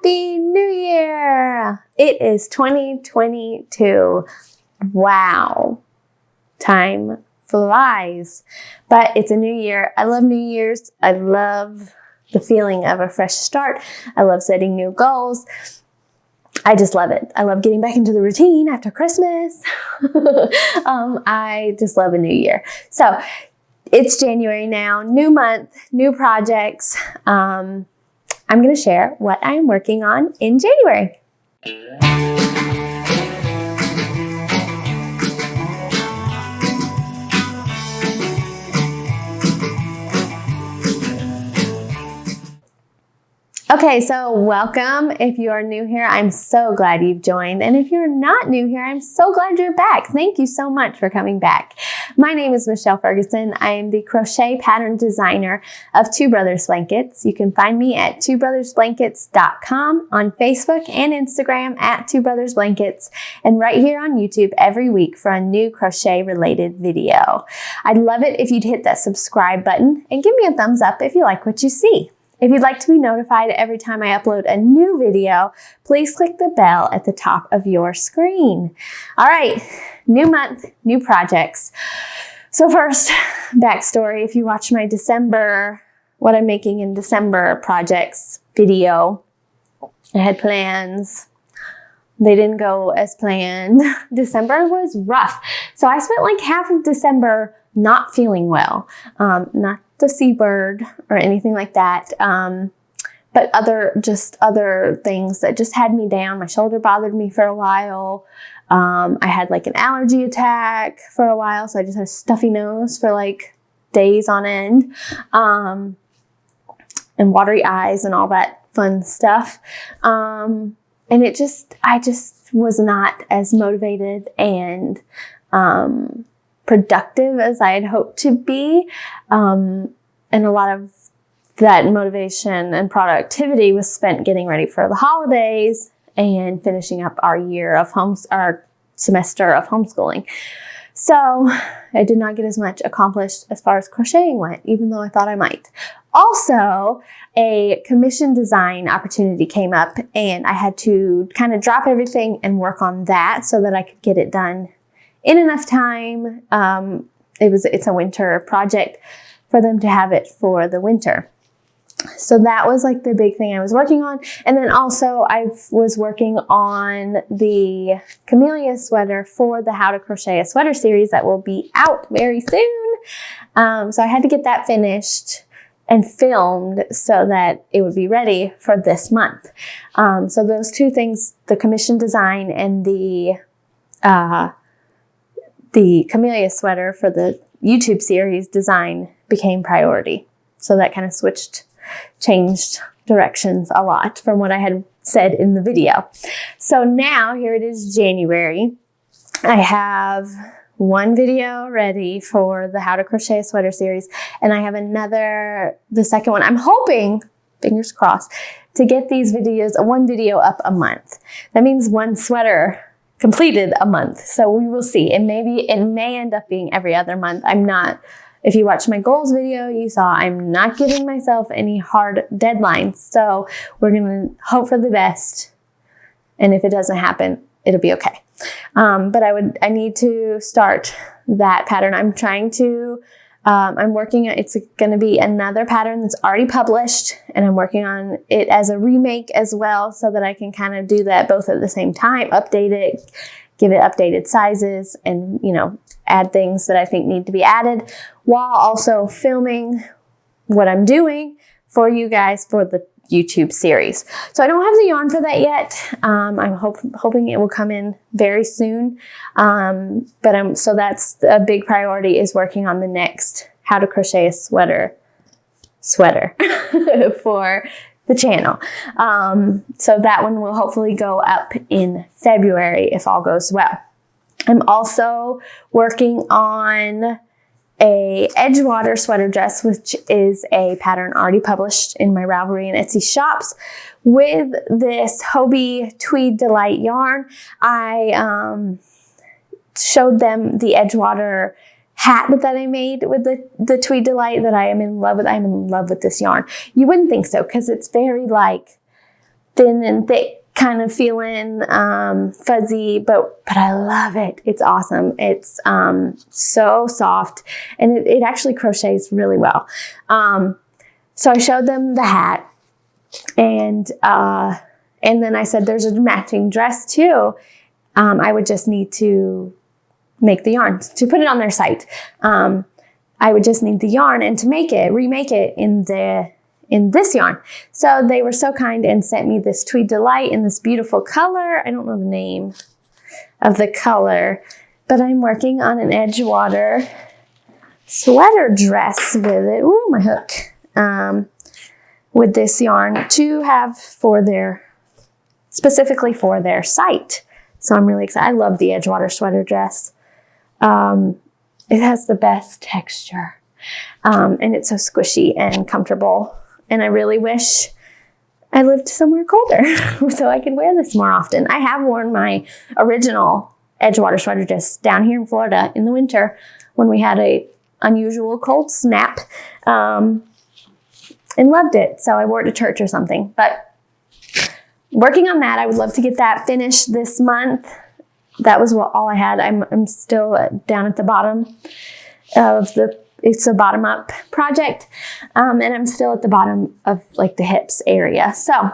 Happy New Year! It is 2022. Wow. Time flies. But it's a new year. I love New Year's. I love the feeling of a fresh start. I love setting new goals. I just love it. I love getting back into the routine after Christmas. I just love a new year. So it's January now, new month, new projects. I'm going to share what I'm working on in January. Okay, so welcome. If you are new here, I'm so glad you've joined. And if you're not new here, I'm so glad you're back. Thank you so much for coming back. My name is Michelle Ferguson. I am the crochet pattern designer of Two Brothers Blankets. You can find me at twobrothersblankets.com, on Facebook and Instagram at Two Brothers Blankets, and right here on YouTube every week for a new crochet related video. I'd love it if you'd hit that subscribe button and give me a thumbs up if you like what you see. If you'd like to be notified every time I upload a new video, please click the bell at the top of your screen. All right, new month, new projects. So first, backstory, if you watch my December, what I'm making in December projects video, I had plans. They didn't go as planned. December was rough. So I spent like half of December not feeling well, not the seabird or anything like that, but other things that just had me down. My shoulder bothered me for a while. I had like an allergy attack for a while, so I just had a stuffy nose for like days on end, and watery eyes and all that fun stuff. And I just was not as motivated and productive as I had hoped to be. And a lot of that motivation and productivity was spent getting ready for the holidays and finishing up our semester of homeschooling. So I did not get as much accomplished as far as crocheting went, even though I thought I might. Also, a commission design opportunity came up and I had to kind of drop everything and work on that so that I could get it done in enough time. It's a winter project for them to have it for the winter. So that was like the big thing I was working on. And then also I was working on the camellia sweater for the How to Crochet a Sweater series that will be out very soon. So I had to get that finished and filmed so that it would be ready for this month. So those two things, the commission design and the camellia sweater for the YouTube series design became priority. So that kind of changed directions a lot from what I had said in the video. So now here it is January. I have one video ready for the How to Crochet a Sweater series, and I have the second one. I'm hoping, fingers crossed, to get one video up a month. That means one sweater completed a month. So we will see. And maybe it may end up being every other month. If you watched my goals video, you saw I'm not giving myself any hard deadlines. So we're going to hope for the best. And if it doesn't happen, it'll be okay. But I need to start that pattern. I'm working, it's going to be another pattern that's already published, and I'm working on it as a remake as well so that I can kind of do that both at the same time, update it, give it updated sizes, and, add things that I think need to be added while also filming what I'm doing for you guys for the YouTube series. So I don't have the yarn for that yet. I'm hoping it will come in very soon. So that's a big priority, is working on the next How to Crochet a Sweater for the channel. So that one will hopefully go up in February if all goes well. I'm also working on a Edgewater sweater dress, which is a pattern already published in my Ravelry and Etsy shops, with this Hobie Tweed Delight yarn. I showed them the Edgewater hat that I made with the Tweed Delight that I am in love with. I'm in love with this yarn. You wouldn't think so, because it's very like thin and thick kind of feeling, fuzzy, but I love it. It's awesome. It's so soft, and it actually crochets really well. So I showed them the hat, and then I said, there's a matching dress too. I would just need to make the yarn to put it on their site. I would just need the yarn and to remake it in this yarn. So they were so kind and sent me this Tweed Delight in this beautiful color. I don't know the name of the color, but I'm working on an Edgewater sweater dress with it. Ooh, my hook. With this yarn to have specifically for their site. So I'm really excited. I love the Edgewater sweater dress. It has the best texture, and it's so squishy and comfortable. And I really wish I lived somewhere colder so I could wear this more often. I have worn my original Edgewater sweater dress down here in Florida in the winter when we had a unusual cold snap, and loved it. So I wore it to church or something. But working on that, I would love to get that finished this month. That was all I had. I'm still down at the bottom of it's a bottom up project. And I'm still at the bottom of like the hips area. So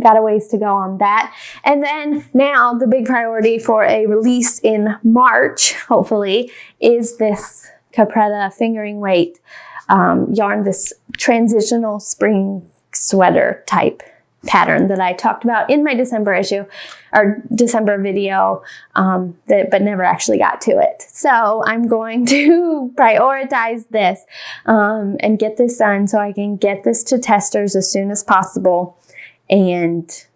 got a ways to go on that. And then now the big priority for a release in March, hopefully, is this Capretta fingering weight yarn, this transitional spring sweater type pattern that I talked about in my December issue or December video, but never actually got to it. So I'm going to prioritize this and get this done so I can get this to testers as soon as possible and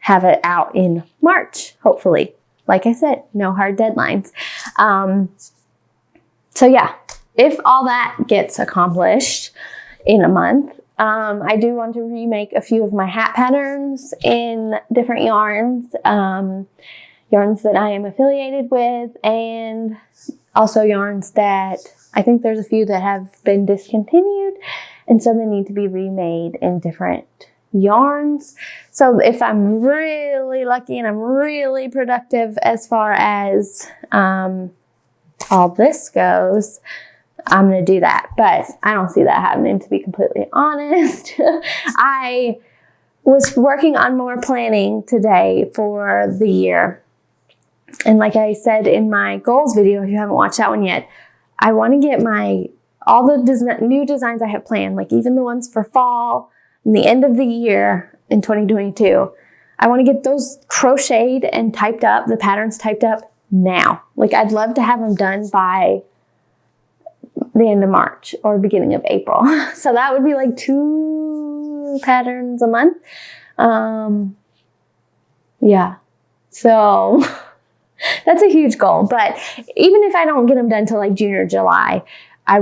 have it out in March, hopefully. Like I said, no hard deadlines. So yeah, if all that gets accomplished in a month, I do want to remake a few of my hat patterns in different yarns, yarns that I am affiliated with, and also yarns that I think there's a few that have been discontinued, and so they need to be remade in different yarns. So if I'm really lucky and I'm really productive as far as all this goes, I'm going to do that, but I don't see that happening, to be completely honest. I was working on more planning today for the year. And like I said in my goals video, if you haven't watched that one yet, I want to get all the new designs I have planned, like even the ones for fall and the end of the year in 2022. I want to get those crocheted and typed up, the patterns typed up now. Like I'd love to have them done by the end of March or beginning of April. So that would be like 2 patterns a month. Yeah. So that's a huge goal. But even if I don't get them done till like June or July, I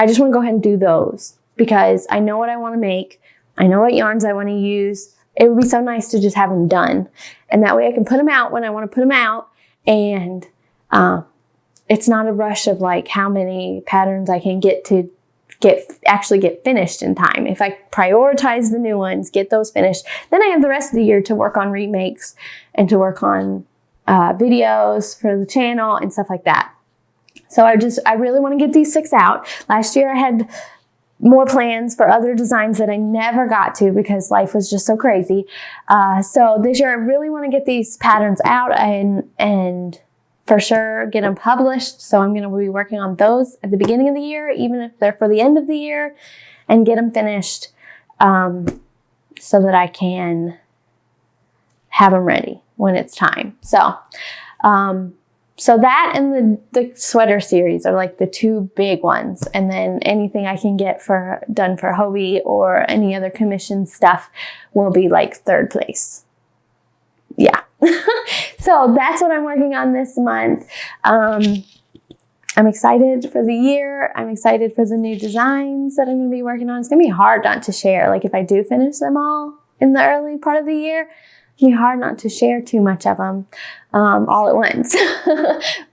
just want to go ahead and do those because I know what I want to make. I know what yarns I want to use. It would be so nice to just have them done. And that way I can put them out when I want to put them out. And, it's not a rush of like how many patterns I can actually get finished in time. If I prioritize the new ones, get those finished, then I have the rest of the year to work on remakes and to work on videos for the channel and stuff like that. So I really want to get these 6 out. Last year I had more plans for other designs that I never got to because life was just so crazy. So this year I really want to get these patterns out and for sure get them published. So I'm going to be working on those at the beginning of the year, even if they're for the end of the year, and get them finished so that I can have them ready when it's time. So that and the sweater series are like the 2 big ones. And then anything I can get done for Hobie or any other commission stuff will be like 3rd place. Yeah. So that's what I'm working on this month. I'm excited for the year. I'm excited for the new designs that I'm going to be working on. It's going to be hard not to share. Like if I do finish them all in the early part of the year, it'll be hard not to share too much of them all at once.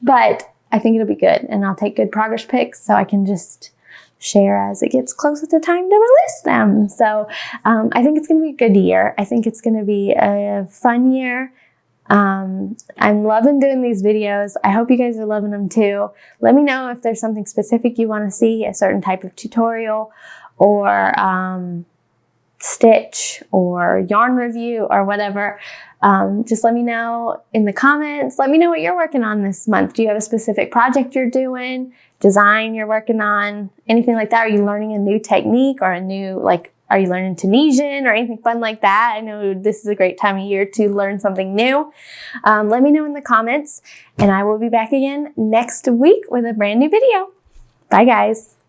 But I think it'll be good. And I'll take good progress pics so I can just share as it gets closer to time to release them. So I think it's going to be a good year. I think it's going to be a fun year. I'm loving doing these videos. I hope you guys are loving them too. Let me know if there's something specific you want to see, a certain type of tutorial or stitch or yarn review or whatever. Just let me know in the comments. Let me know what you're working on this month. Do you have a specific project you're doing, design you're working on, anything like that? Are you learning a new technique or a new, like, are you learning Tunisian or anything fun like that? I know this is a great time of year to learn something new. Let me know in the comments, and I will be back again next week with a brand new video. Bye, guys.